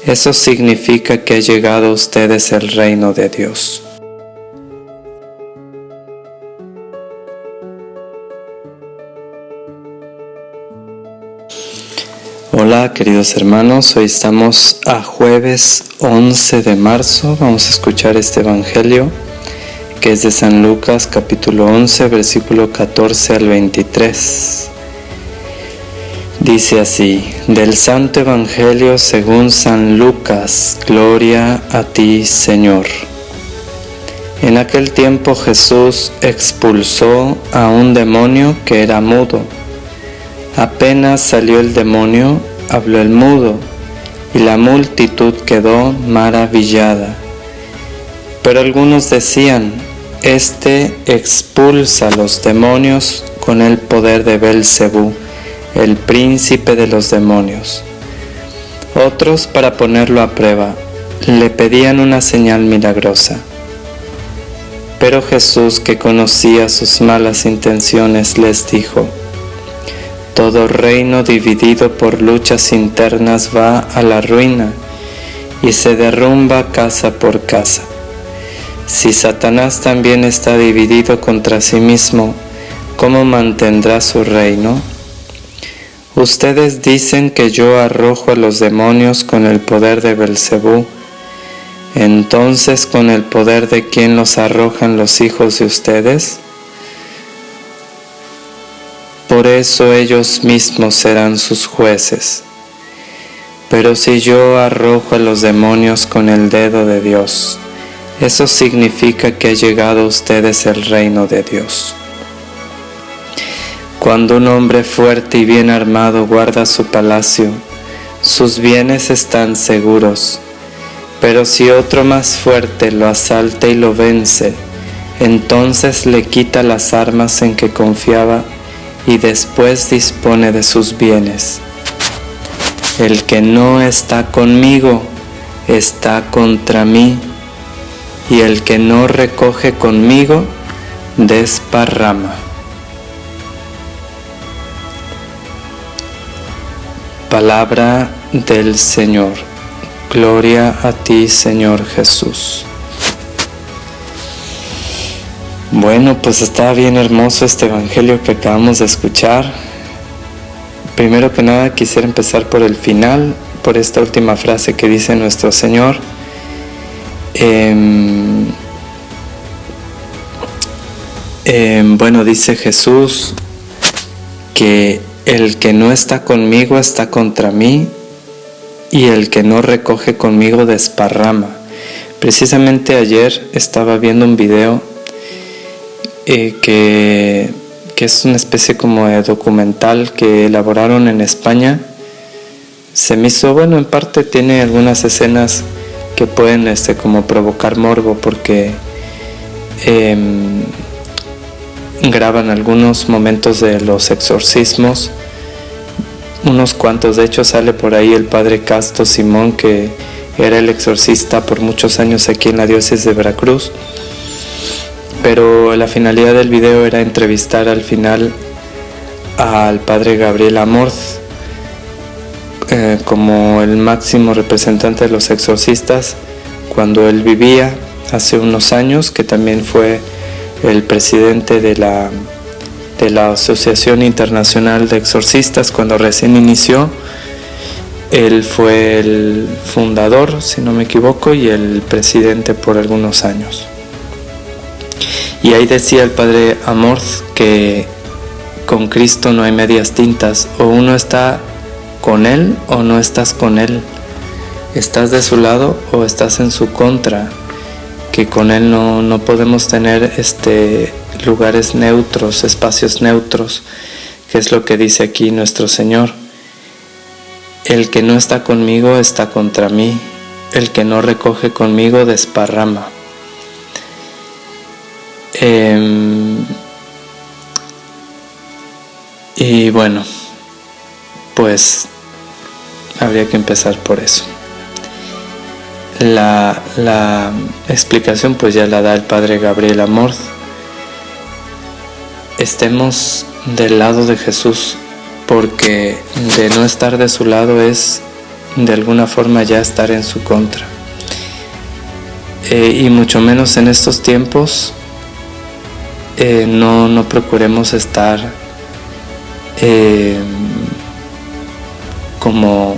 Eso significa que ha llegado a ustedes el reino de Dios. Hola queridos hermanos, hoy estamos a jueves 11 de marzo, vamos a escuchar este evangelio que es de San Lucas capítulo 11 versículo 14 al 23. Dice así: del Santo Evangelio según San Lucas, gloria a ti Señor. En aquel tiempo Jesús expulsó a un demonio que era mudo. Apenas salió el demonio, habló el mudo, y la multitud quedó maravillada. Pero algunos decían: este expulsa a los demonios con el poder de Belcebú, el príncipe de los demonios. Otros, para ponerlo a prueba, le pedían una señal milagrosa. Pero Jesús, que conocía sus malas intenciones, les dijo: todo reino dividido por luchas internas va a la ruina y se derrumba casa por casa. Si Satanás también está dividido contra sí mismo, ¿cómo mantendrá su reino? Ustedes dicen que yo arrojo a los demonios con el poder de Belcebú. Entonces, ¿con el poder de quién los arrojan los hijos de ustedes? Por eso ellos mismos serán sus jueces. Pero si yo arrojo a los demonios con el dedo de Dios, eso significa que ha llegado a ustedes el reino de Dios. Cuando un hombre fuerte y bien armado guarda su palacio, sus bienes están seguros. Pero si otro más fuerte lo asalta y lo vence, entonces le quita las armas en que confiaba y después dispone de sus bienes. El que no está conmigo está contra mí, y el que no recoge conmigo desparrama. Palabra del Señor. Gloria a ti, Señor Jesús. Bueno, pues está bien hermoso este evangelio que acabamos de escuchar. Primero que nada quisiera empezar por el final, por esta última frase que dice nuestro Señor. Bueno, dice Jesús que el que no está conmigo está contra mí, y el que no recoge conmigo desparrama. Precisamente ayer estaba viendo un video que es una especie como de documental que elaboraron en España. Se me hizo, bueno, en parte tiene algunas escenas que pueden como provocar morbo, porque graban algunos momentos de los exorcismos, unos cuantos. De hecho sale por ahí el padre Casto Simón, que era el exorcista por muchos años aquí en la diócesis de Veracruz. Pero la finalidad del video era entrevistar al final al padre Gabriel Amorth, como el máximo representante de los exorcistas cuando él vivía hace unos años, que también fue el presidente de la Asociación Internacional de Exorcistas cuando recién inició. Él fue el fundador, si no me equivoco, y el presidente por algunos años. Y ahí decía el padre Amorth que con Cristo no hay medias tintas, o uno está con Él o no estás con Él, estás de su lado o estás en su contra, que con Él no podemos tener lugares neutros, espacios neutros, que es lo que dice aquí nuestro Señor. El que no está conmigo está contra mí, el que no recoge conmigo desparrama. Y bueno, pues habría que empezar por eso. La explicación pues ya la da el padre Gabriel Amorth. Estemos del lado de Jesús, porque de no estar de su lado es de alguna forma ya estar en su contra. Y mucho menos en estos tiempos, no procuremos estar como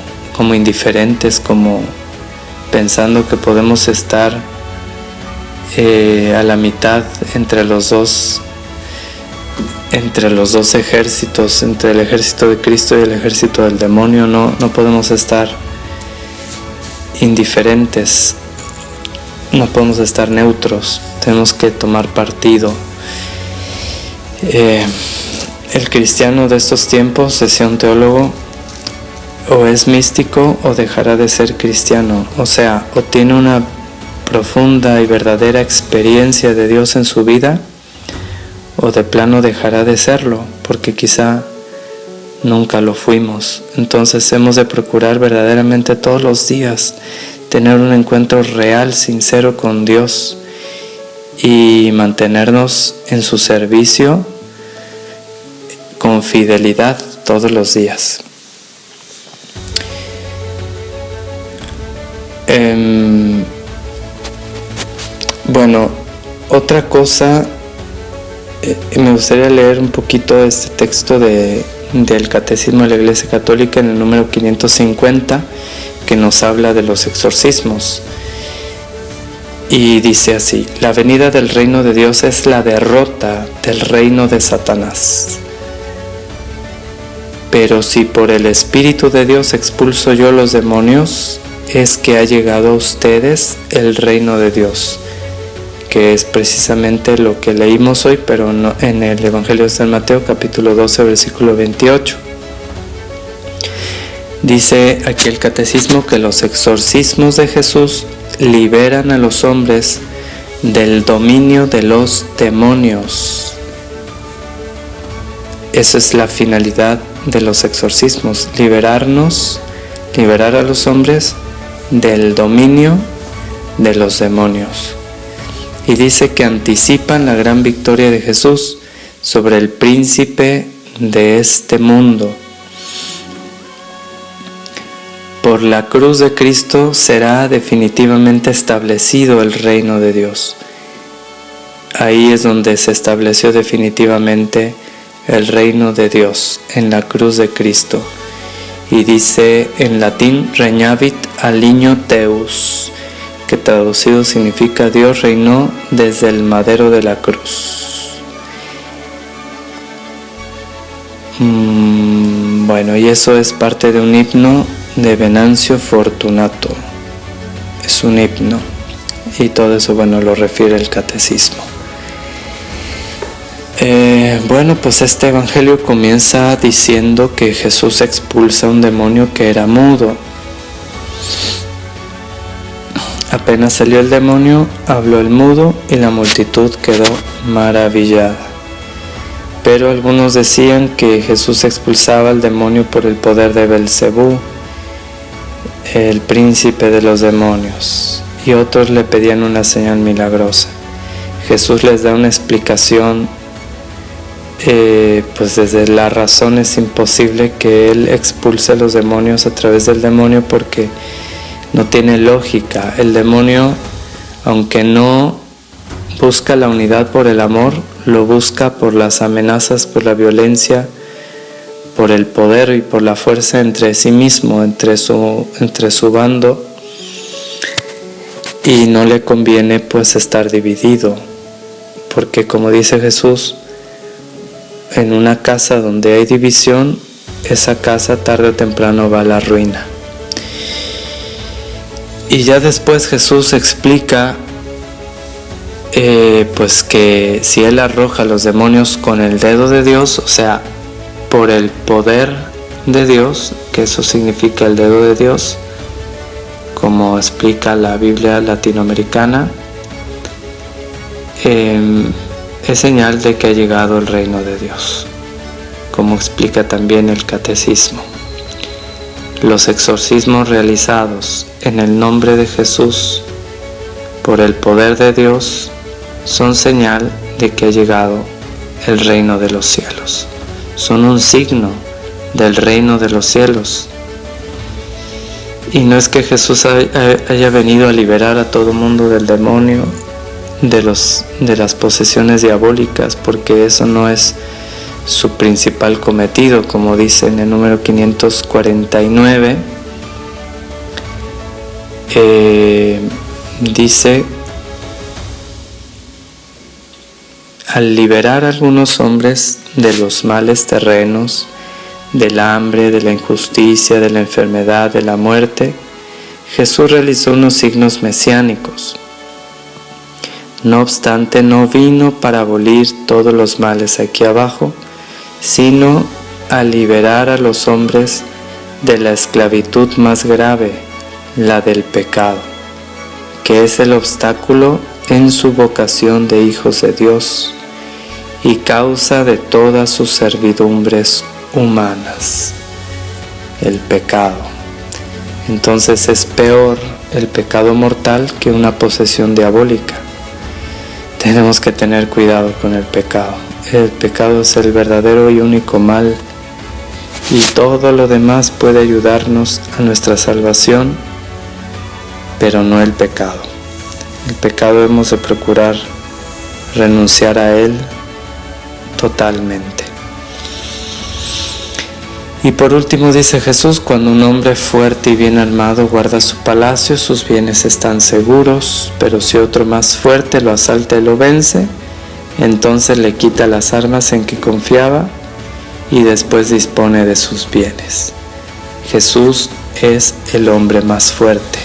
indiferentes, como pensando que podemos estar a la mitad entre los dos ejércitos, entre el ejército de Cristo y el ejército del demonio. No podemos estar indiferentes, no podemos estar neutros, tenemos que tomar partido. El cristiano de estos tiempos, decía un teólogo, o es místico o dejará de ser cristiano, o sea, o tiene una profunda y verdadera experiencia de Dios en su vida, o de plano dejará de serlo, porque quizá nunca lo fuimos. Entonces hemos de procurar verdaderamente todos los días tener un encuentro real, sincero con Dios y mantenernos en su servicio con fidelidad todos los días. Bueno, otra cosa, me gustaría leer un poquito este texto del Catecismo de la Iglesia Católica en el número 550, que nos habla de los exorcismos. Y dice así: la venida del reino de Dios es la derrota del reino de Satanás. Pero si por el Espíritu de Dios expulso yo los demonios, es que ha llegado a ustedes el reino de Dios, que es precisamente lo que leímos hoy, pero no, en el Evangelio de San Mateo, capítulo 12, versículo 28. Dice aquí el Catecismo que los exorcismos de Jesús liberan a los hombres del dominio de los demonios. Esa es la finalidad de los exorcismos, liberar a los hombres del dominio de los demonios. Y dice que anticipan la gran victoria de Jesús sobre el príncipe de este mundo. Por la cruz de Cristo será definitivamente establecido el reino de Dios. Ahí es donde se estableció definitivamente el reino de Dios, en la cruz de Cristo. Y dice en latín: regnavit alignio Deus, que traducido significa Dios reinó desde el madero de la cruz. Bueno, y eso es parte de un himno de Venancio Fortunato. Es un himno, y todo eso, bueno, lo refiere el Catecismo. Bueno, pues este evangelio comienza diciendo que Jesús expulsa a un demonio que era mudo. Apenas salió el demonio, habló el mudo y la multitud quedó maravillada. Pero algunos decían que Jesús expulsaba al demonio por el poder de Belcebú, el príncipe de los demonios, y otros le pedían una señal milagrosa. Jesús les da una explicación, pues desde la razón es imposible que Él expulse a los demonios a través del demonio, porque no tiene lógica. El demonio, aunque no busca la unidad por el amor, lo busca por las amenazas, por la violencia, por el poder y por la fuerza entre sí mismo, entre su bando, y no le conviene pues estar dividido, porque como dice Jesús, en una casa donde hay división, esa casa tarde o temprano va a la ruina. Y ya después Jesús explica pues que si Él arroja a los demonios con el dedo de Dios, o sea, por el poder de Dios, que eso significa el dedo de Dios, como explica la Biblia latinoamericana, es señal de que ha llegado el reino de Dios, como explica también el Catecismo. Los exorcismos realizados en el nombre de Jesús por el poder de Dios son señal de que ha llegado el reino de los cielos. Son un signo del reino de los cielos. Y no es que Jesús haya venido a liberar a todo mundo del demonio, de las posesiones diabólicas, porque eso no es su principal cometido, como dice en el número 549. Dice: al liberar a algunos hombres de los males terrenos, del hambre, de la injusticia, de la enfermedad, de la muerte, Jesús realizó unos signos mesiánicos. No obstante, no vino para abolir todos los males aquí abajo, sino a liberar a los hombres de la esclavitud más grave, la del pecado, que es el obstáculo en su vocación de hijos de Dios y causa de todas sus servidumbres humanas, el pecado. Entonces es peor el pecado mortal que una posesión diabólica. Tenemos que tener cuidado con el pecado. El pecado es el verdadero y único mal, y todo lo demás puede ayudarnos a nuestra salvación, pero no el pecado. El pecado hemos de procurar renunciar a él totalmente. Y por último dice Jesús: cuando un hombre fuerte y bien armado guarda su palacio, sus bienes están seguros, pero si otro más fuerte lo asalta y lo vence, entonces le quita las armas en que confiaba y después dispone de sus bienes. Jesús es el hombre más fuerte,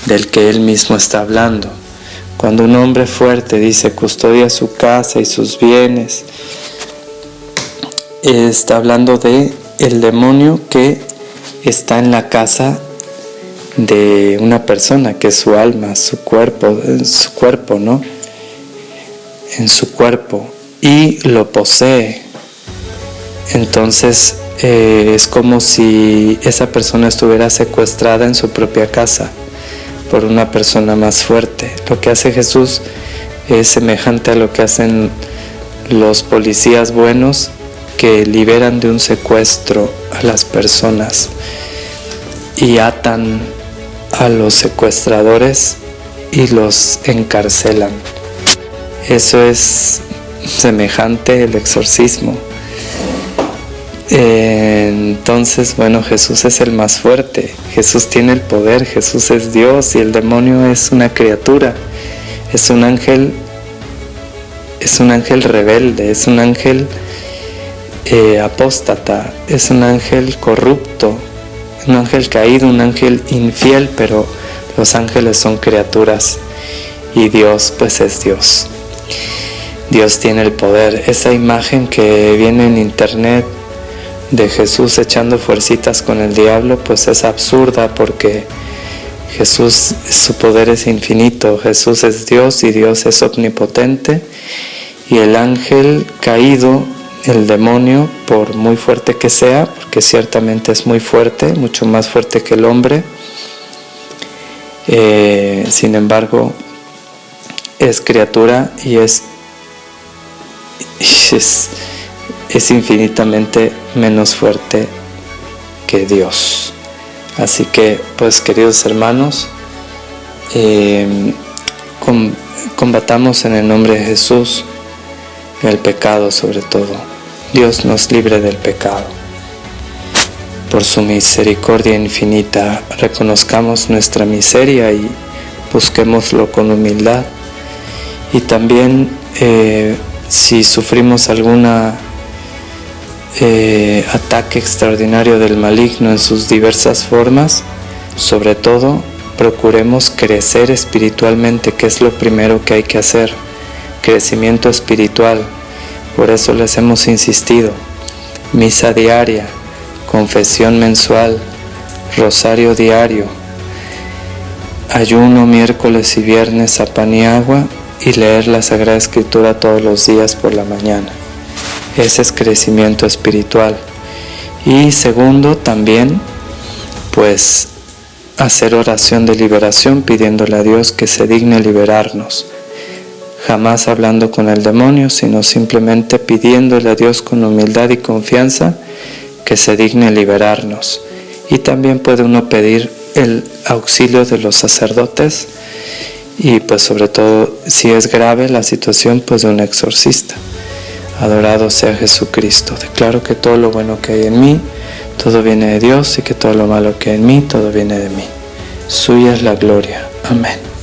del que él mismo está hablando. Cuando un hombre fuerte dice custodia su casa y sus bienes, está hablando de el demonio que está en la casa de una persona, que es su alma, su cuerpo, ¿no? En su cuerpo, y lo posee. Entonces es como si esa persona estuviera secuestrada en su propia casa por una persona más fuerte. Lo que hace Jesús es semejante a lo que hacen los policías buenos, que liberan de un secuestro a las personas y atan a los secuestradores y los encarcelan. Eso es semejante al exorcismo. Entonces, bueno, Jesús es el más fuerte, Jesús tiene el poder, Jesús es Dios, y el demonio es una criatura, es un ángel rebelde, es un ángel apóstata, es un ángel corrupto, un ángel caído, un ángel infiel, pero los ángeles son criaturas y Dios pues es Dios. Dios tiene el poder. Esa imagen que viene en internet de Jesús echando fuercitas con el diablo, pues es absurda, porque Jesús, su poder es infinito, Jesús es Dios y Dios es omnipotente, y el ángel caído, el demonio, por muy fuerte que sea, porque ciertamente es muy fuerte, mucho más fuerte que el hombre, sin embargo es criatura y es infinitamente menos fuerte que Dios. Así que, pues, queridos hermanos, combatamos en el nombre de Jesús el pecado, sobre todo. Dios nos libre del pecado. Por su misericordia infinita, reconozcamos nuestra miseria y busquémoslo con humildad. Y también, si sufrimos algún ataque extraordinario del maligno en sus diversas formas, sobre todo procuremos crecer espiritualmente, que es lo primero que hay que hacer, crecimiento espiritual. Por eso les hemos insistido: misa diaria, confesión mensual, rosario diario, ayuno miércoles y viernes a pan y agua, y leer la Sagrada Escritura todos los días por la mañana. Ese es crecimiento espiritual. Y segundo, también, pues, hacer oración de liberación, pidiéndole a Dios que se digne liberarnos. Jamás hablando con el demonio, sino simplemente pidiéndole a Dios con humildad y confianza que se digne liberarnos. Y también puede uno pedir el auxilio de los sacerdotes y pues sobre todo si es grave la situación, pues de un exorcista. Adorado sea Jesucristo. Declaro que todo lo bueno que hay en mí, todo viene de Dios, y que todo lo malo que hay en mí, todo viene de mí. Suya es la gloria. Amén.